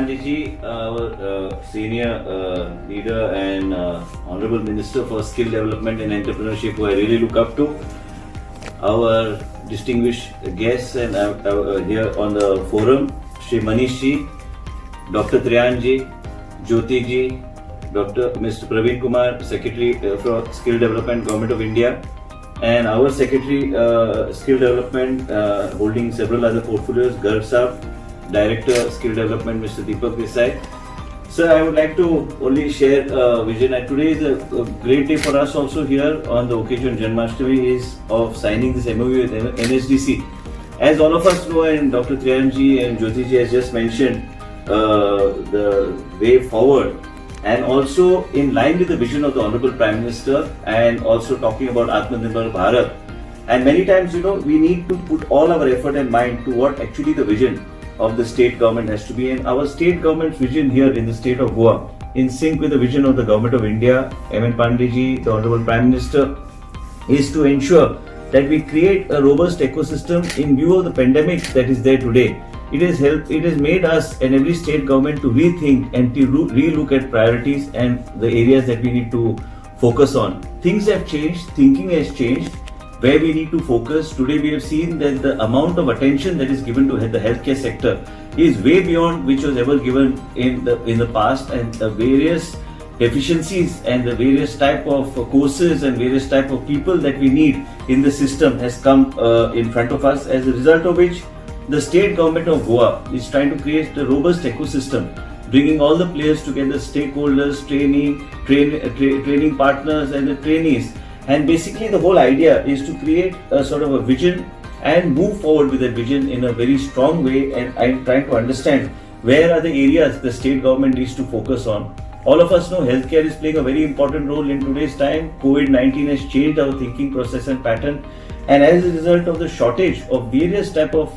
Pandey ji, our senior leader and Honorable Minister for Skill Development and Entrepreneurship, who I really look up to. Our distinguished guests and here on the forum, Shri Manish ji, Dr. Triyan ji, Jyoti ji, Mr. Praveen Kumar, Secretary for Skill Development, Government of India, and our Secretary Skill Development holding several other portfolios, Garg Saab, Director Skill Development, Mr. Deepak Desai. Sir, I would like to only share a vision. Today is a great day for us also here on the occasion Janmashtami is of signing this MOU with NSDC. As all of us know, and Dr. Triyan ji and Jyoti ji has just mentioned, the way forward, and also in line with the vision of the Honorable Prime Minister, and also talking about Atmanirbhar Bharat. And many times, we need to put all our effort and mind to what actually the vision of the state government has to be. And our state government's vision here in the state of Goa, in sync with the vision of the Government of India, M.N. Pandey ji, the Honorable Prime Minister, is to ensure that we create a robust ecosystem in view of the pandemic that is there today. It has made us and every state government to rethink and to relook at priorities and the areas that we need to focus on. Things have changed, thinking has changed, where we need to focus. Today we have seen that the amount of attention that is given to the healthcare sector is way beyond which was ever given in the past, and the various deficiencies and the various type of courses and various type of people that we need in the system has come in front of us, as a result of which the state government of Goa is trying to create a robust ecosystem, bringing all the players together, stakeholders, training partners and the trainees. And basically the whole idea is to create a sort of a vision and move forward with that vision in a very strong way. And I'm trying to understand where are the areas the state government needs to focus on. All of us know healthcare is playing a very important role in today's time. COVID-19 has changed our thinking process and pattern. And as a result of the shortage of various type of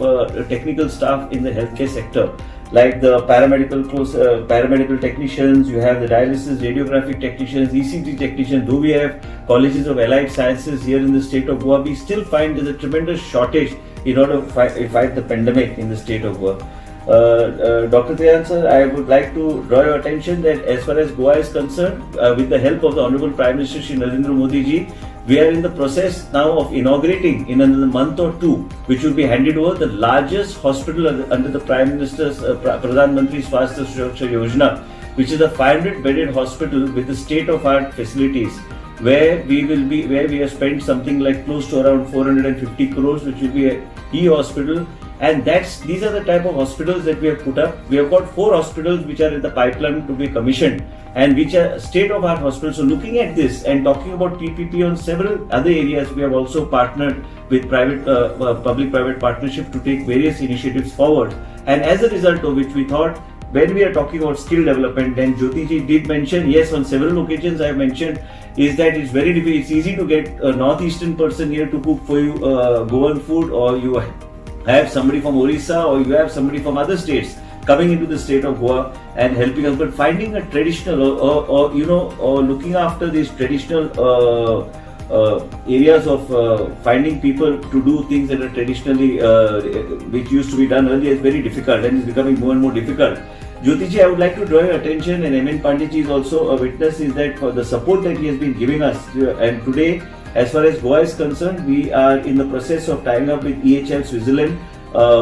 technical staff in the healthcare sector, like the paramedical technicians, you have the dialysis, radiographic technicians, ECG technicians. Though we have colleges of allied sciences here in the state of Goa, we still find there's a tremendous shortage in order to fight the pandemic in the state of Goa. Dr. Triyan sir, I would like to draw your attention that as far as Goa is concerned, with the help of the Honorable Prime Minister Shri Narendra Modi ji, we are in the process now of inaugurating in another month or two, which will be handed over, the largest hospital under the Prime Minister's Pradhan Mantri Swasthya Suraksha Yojana, which is a 500-bedded hospital with the state-of-art facilities, where we have spent something like close to around 450 crores, which will be a e-hospital. And these are the type of hospitals that we have put up. We have got 4 hospitals which are in the pipeline to be commissioned, and which are state-of-art hospitals. So looking at this and talking about PPP on several other areas, we have also partnered with public-private partnership to take various initiatives forward. And as a result of which, we thought, when we are talking about skill development, then Jyoti ji did mention, yes, on several occasions I have mentioned, is that it's very difficult. It's easy to get a northeastern person here to cook for you Goan food, or you have somebody from Orissa, or you have somebody from other states coming into the state of Goa and helping us. But finding a traditional or looking after these traditional areas of finding people to do things that are traditionally which used to be done earlier is very difficult, and is becoming more and more difficult. Jyoti ji, I would like to draw your attention, and M.N. Pandey ji is also a witness, is that for the support that he has been giving us. And today, as far as Goa is concerned, we are in the process of tying up with EHL Switzerland,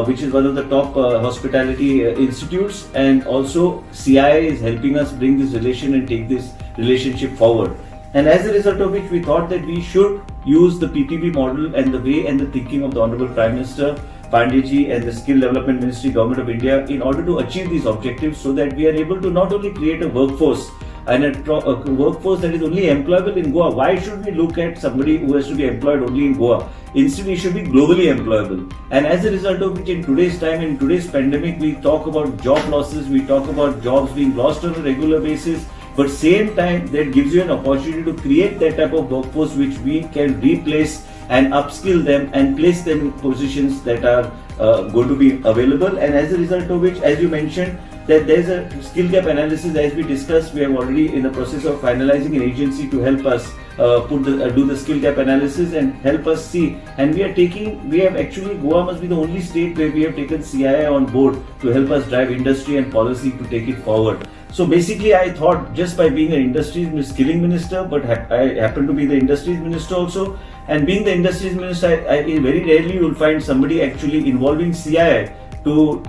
which is one of the top hospitality institutes, and also CIA is helping us bring this relation and take this relationship forward. And as a result of which, we thought that we should use the PPP model and the way and the thinking of the Honorable Prime Minister Pandey ji and the Skill Development Ministry, Government of India, in order to achieve these objectives, so that we are able to not only create a workforce and a workforce that is only employable in Goa. Why should we look at somebody who has to be employed only in Goa? Instead, he should be globally employable. And as a result of which, in today's time, in today's pandemic, we talk about job losses, we talk about jobs being lost on a regular basis, but same time, that gives you an opportunity to create that type of workforce which we can replace and upskill them and place them in positions that are going to be available. And as a result of which, as you mentioned, that there is a skill gap analysis. As we discussed, we are already in the process of finalizing an agency to help us do the skill gap analysis and help us see. And we have actually, Goa must be the only state where we have taken CII on board to help us drive industry and policy to take it forward. So basically, I thought just by being an industries skilling minister, but I happen to be the industries minister also, and being the industries minister, I very rarely you will find somebody actually involving CII to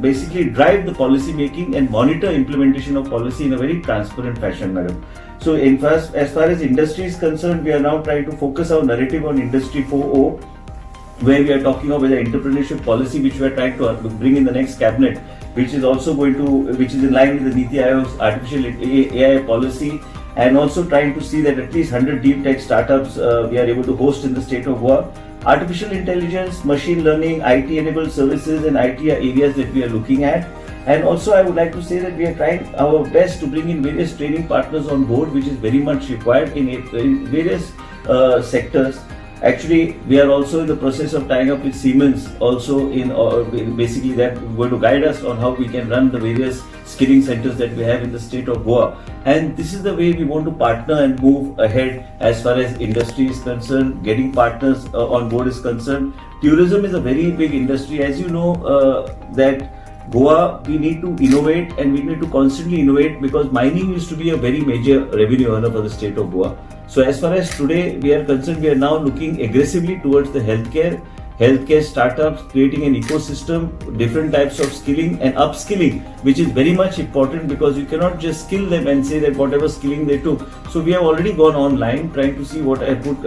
basically drive the policy making and monitor implementation of policy in a very transparent fashion, madam. So as far as industry is concerned, we are now trying to focus our narrative on Industry 4.0, where we are talking about the entrepreneurship policy which we are trying to bring in the next cabinet, which is in line with the Niti Aayog's artificial AI policy, and also trying to see that at least 100 deep tech startups we are able to host in the state of Goa. Artificial intelligence, machine learning, IT enabled services and IT are areas that we are looking at. And also I would like to say that we are trying our best to bring in various training partners on board, which is very much required in various sectors. Actually, we are also in the process of tying up with Siemens, also basically that going to guide us on how we can run the various skilling centers that we have in the state of Goa. And this is the way we want to partner and move ahead as far as industry is concerned, getting partners on board is concerned. Tourism is a very big industry. As you know, that Goa, we need to innovate and we need to constantly innovate, because mining used to be a very major revenue earner for the state of Goa. So as far as today we are concerned, we are now looking aggressively towards the healthcare startups, creating an ecosystem, different types of skilling and upskilling, which is very much important, because you cannot just skill them and say that whatever skilling they took. So we have already gone online trying to see what I put,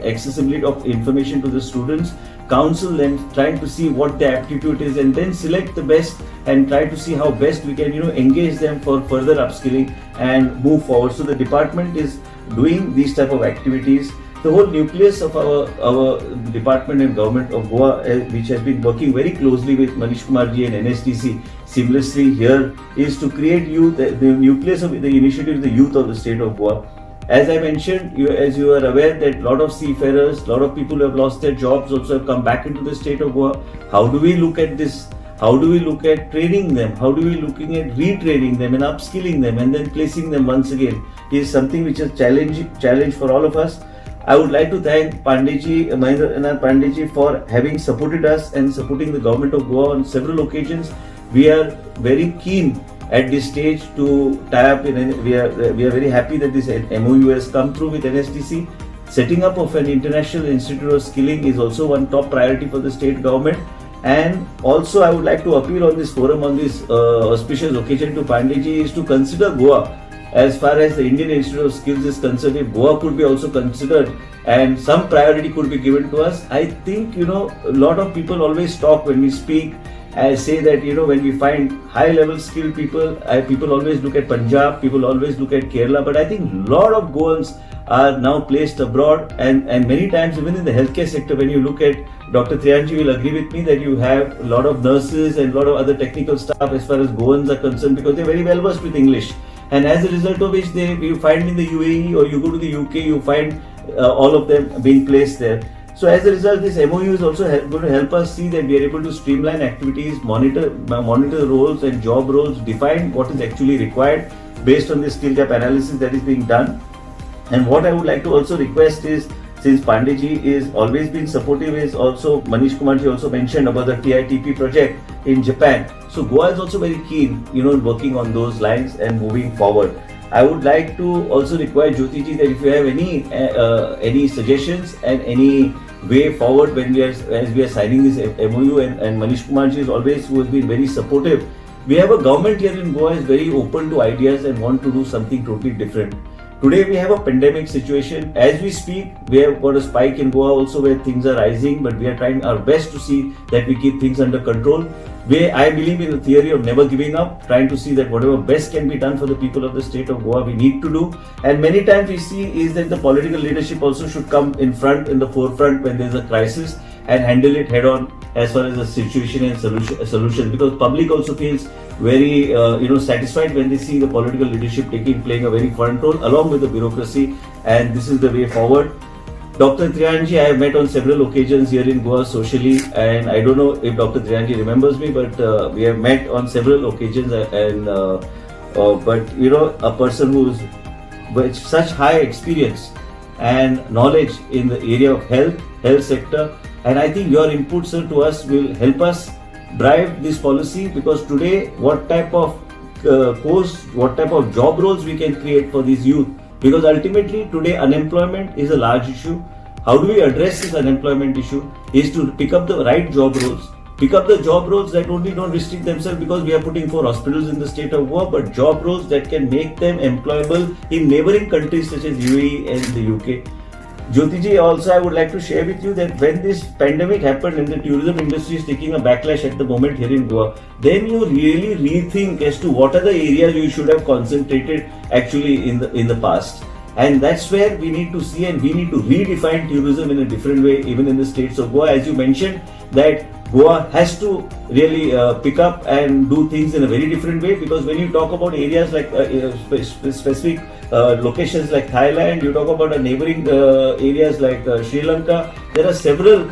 accessibility of information to the students, counsel them, trying to see what their aptitude is, and then select the best and try to see how best we can, engage them for further upskilling and move forward. So the department is doing these type of activities. The whole nucleus of our department and government of Goa, which has been working very closely with Manish Kumar ji and NSTC seamlessly here, is to create the nucleus of the initiative, the youth of the state of Goa. As I mentioned, as you are aware that a lot of seafarers, a lot of people who have lost their jobs also have come back into the state of Goa. How do we look at this? How do we look at training them? How do we looking at retraining them and upskilling them and then placing them once again is something which is challenge for all of us. I would like to thank Mahendranath Pandeyji for having supported us and supporting the government of Goa on several occasions. We are very keen at this stage to tie up we are very happy that this MOU has come through with NSTC. Setting up of an international institute of skilling is also one top priority for the state government. And also I would like to appeal on this forum, on this auspicious occasion, to Pandeyji is to consider Goa as far as the Indian Institute of Skills is concerned. If Goa could be also considered and some priority could be given to us, I think a lot of people always talk when we speak. I say that when we find high level skilled people, people always look at Punjab, people always look at Kerala, but I think a lot of Goans are now placed abroad, and many times even in the healthcare sector, when you look at Dr. Triyanji will agree with me that you have a lot of nurses and a lot of other technical staff as far as Goans are concerned, because they're very well versed with English, and as a result of which you find in the UAE or you go to the UK, you find all of them being placed there. So as a result, this MOU is also going to help us see that we are able to streamline activities, monitor roles and job roles, define what is actually required based on the skill gap analysis that is being done. And what I would like to also request is, since Pandeyji is always been supportive, is also Manish Kumar ji also mentioned about the TITP project in Japan. So Goa is also very keen, working on those lines and moving forward. I would like to also require Jyoti ji that if you have any suggestions and any way forward as we are signing this MOU, and Manish Kumar ji is always, who has been very supportive. We have a government here in Goa is very open to ideas and want to do something totally different. Today we have a pandemic situation. As we speak, we have got a spike in Goa also where things are rising, but we are trying our best to see that we keep things under control. I believe in the theory of never giving up, trying to see that whatever best can be done for the people of the state of Goa, we need to do. And many times we see is that the political leadership also should come in the forefront when there is a crisis and handle it head on as far as the situation and solution, because public also feels very satisfied when they see the political leadership playing a very front role along with the bureaucracy, and this is the way forward. Dr. Trianji, I have met on several occasions here in Goa socially, and I don't know if Dr. Trianji remembers me, but we have met on several occasions. But you know, a person who's with such high experience and knowledge in the area of health sector, and I think your input, sir, to us will help us drive this policy, because today, what type of course, what type of job roles we can create for these youth. Because ultimately today unemployment is a large issue. How do we address this unemployment issue? Is to pick up the right job roles. Pick up the job roles that only don't restrict themselves because we are putting 4 hospitals in the state of Goa, but job roles that can make them employable in neighboring countries such as UAE and the UK. Jyotiji, also I would like to share with you that when this pandemic happened and the tourism industry is taking a backlash at the moment here in Goa, then you really rethink as to what are the areas you should have concentrated actually in the past. And that's where we need to see, and we need to redefine tourism in a different way, even in the states of Goa. As you mentioned, that Goa has to really pick up and do things in a very different way, because when you talk about areas like specific locations like Thailand, you talk about neighboring areas like Sri Lanka, there are several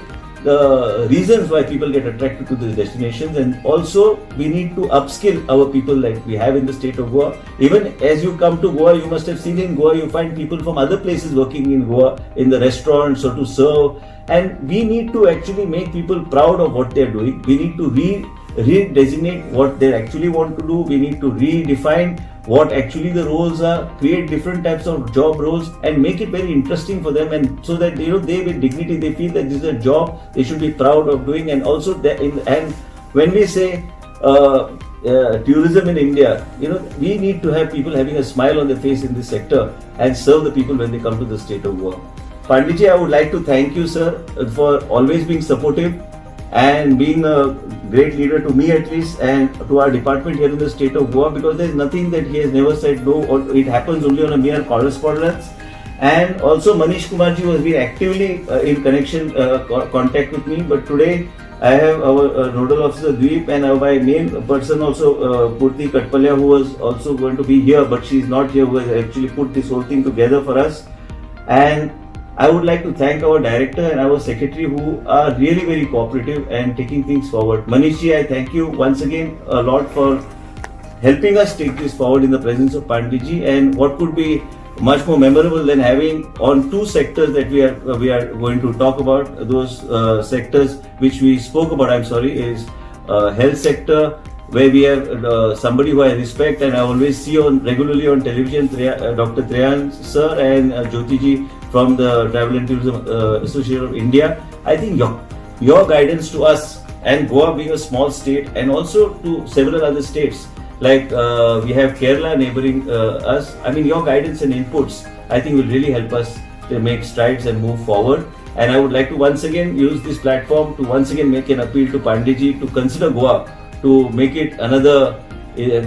reasons why people get attracted to these destinations. And also we need to upskill our people like we have in the state of Goa. Even as you come to Goa, you must have seen in Goa, you find people from other places working in Goa in the restaurants or to serve. And we need to actually make people proud of what they're doing. We need to redesignate what they actually want to do. We need to redefine what actually the roles are, create different types of job roles and make it very interesting for them, and so that they with dignity, they feel that this is a job they should be proud of doing. And also and when we say tourism in India, we need to have people having a smile on their face in this sector and serve the people when they come to the state of Goa. Panditji, I would like to thank you, sir, for always being supportive and being a great leader to me at least, and to our department here in the state of Goa, because there is nothing that he has never said no, or it happens only on a mere correspondence. And also Manish Kumarji was very actively in contact with me, but today I have our nodal officer Dweep and my main person also Purti Katpalya, who was also going to be here, but she is not here, who has actually put this whole thing together for us. And I would like to thank our director and our secretary, who are really very cooperative and taking things forward. Manishji, I thank you once again a lot for helping us take this forward in the presence of Panditji. And what could be much more memorable than having on 2 sectors that we are going to talk about. Those sectors which we spoke about, is health sector, where we have somebody who I respect and I always see regularly on television, Dr. Trehan sir and Jyotiji from the Travel and Tourism Association of India. I think your guidance to us, and Goa being a small state, and also to several other states like we have Kerala neighboring us. Your guidance and inputs, I think, will really help us to make strides and move forward. And I would like to once again use this platform to once again make an appeal to Panditji to consider Goa, to make it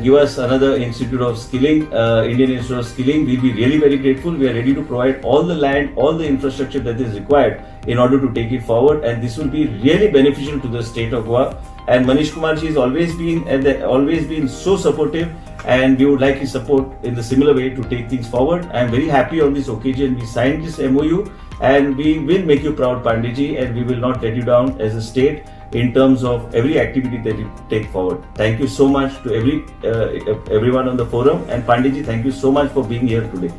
give us another institute of skilling, Indian Institute of Skilling. We'll be really very grateful. We are ready to provide all the land, all the infrastructure that is required in order to take it forward, and this will be really beneficial to the state of Goa. And Manish Kumarji has always been so supportive, and we would like his support in the similar way to take things forward. I am very happy on this occasion we signed this MOU, and we will make you proud, Panditji, and we will not let you down as a state in terms of every activity that you take forward. Thank you so much to everyone on the forum, and Panditji, thank you so much for being here today.